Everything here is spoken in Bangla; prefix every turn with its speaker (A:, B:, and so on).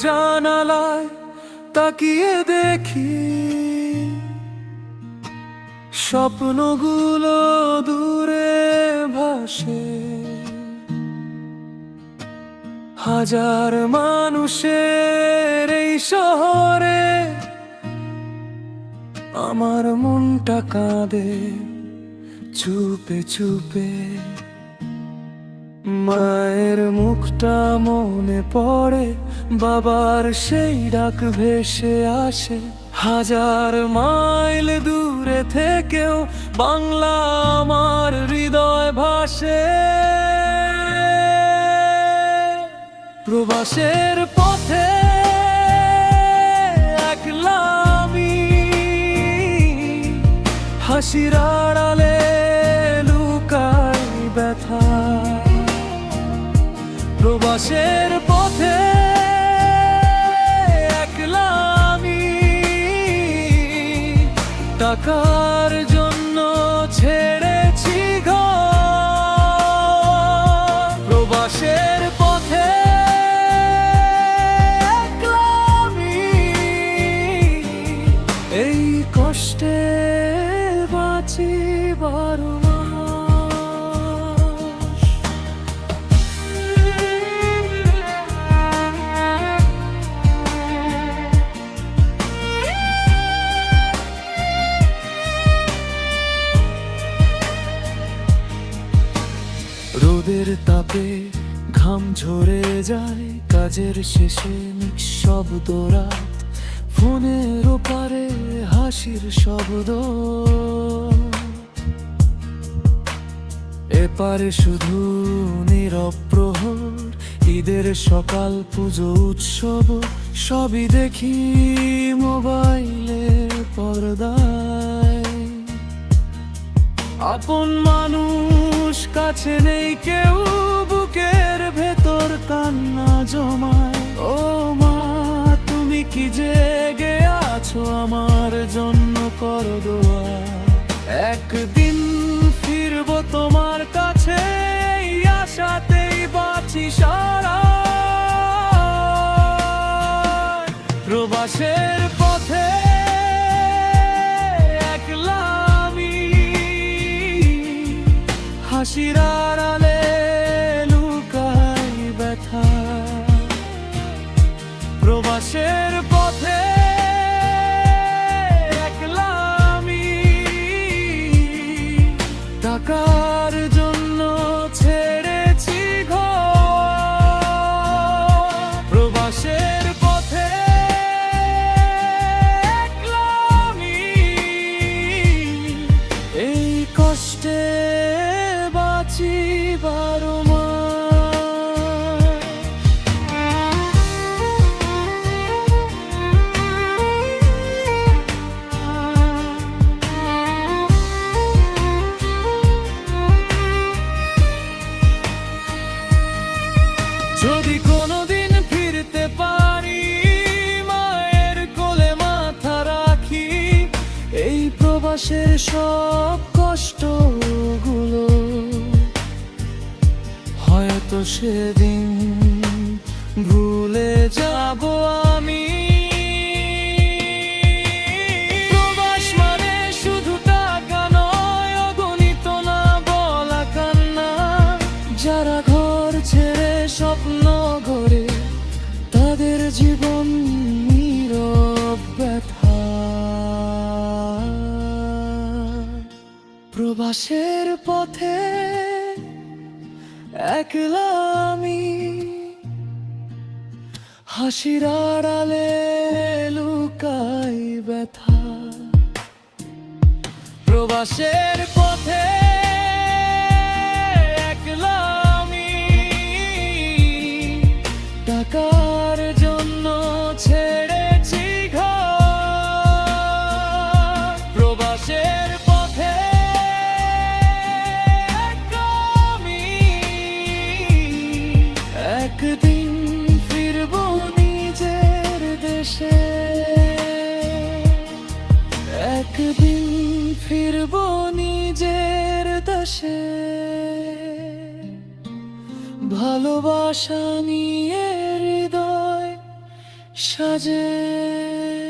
A: জানালায় তাকিয়ে দেখি স্বপ্নগুলো দূরে ভাসে। হাজার মানুষের এই শহরে আমার মনটা কাঁদে চুপে চুপে। মায়ের মুখটা মনে পড়ে, বাবার সেই ডাক ভেসে আসে। হাজার মাইল দূরে থেকেও বাংলা আমার হৃদয় ভাসে। প্রবাসের পথে একলা আমি, হাসির আড়ালে লুকাই ব্যথা। প্রবাসের পথে একলা আমি, টাকার জন্য ছেড়েছি ঘর। প্রবাসের পথে একলা আমি, এই কষ্টে বাঁচি 12 মাস। রোদের তাপে ঘাম ঝরে যায়, কাজের শেষে নিঃশব্দ রাত। ফোনের ওপারে হাসির শব্দ, এপারে শুধু নীরব প্রহর। ঈদের সকাল, পুজো, উৎসব সবই দেখি মোবাইলের পর্দায়। আপন মানুষ কাছে নেই কেউ, বুকের ভেতর কান্না জমায়। ও মা, তুমি কি জেগে আছো আমার জন্য, করো দোয়া। একদিন ফিরবো তোমার কাছে, এই আশাতেই বাঁচি সারা। প্রবাসের পথে একলা আমি, হাসির আড়ালে লুকাই ব্যথা। প্রবাসের পথে একলা আমি, টাকার জন্য ছেড়েছি ঘর। প্রবাসের পথে একলা আমি, এই কষ্টে বাঁচি 12 মাস। যদি কোনোদিন ফিরতে পারি, মায়ের কোলে মাথা রাখি। এই প্রবাসের সব কষ্টগুলো হয়তো সেদিন ভুলে যাব আমি। প্রবাস মানে শুধু টাকা নয়, অগণিত না বলা কান্না। যারা ঘর ছেড়ে স্বপ্ন গড়ে, তাদের জীবন নীরব ব্যথা। প্রবাসের পথে একলা আমি, হাসির আড়ালে লুকাই ব্যথা। প্রবাসের পথে একলা আমি, টাকার জন্য ছেড়েছি ঘর। প্রবাসের পথে একলা আমি, একদিন ফিরবো নিজের দেশে। একদিন ফিরবো নিজের দেশে। ভালোবাসা নিয়ে হৃদয় সাজে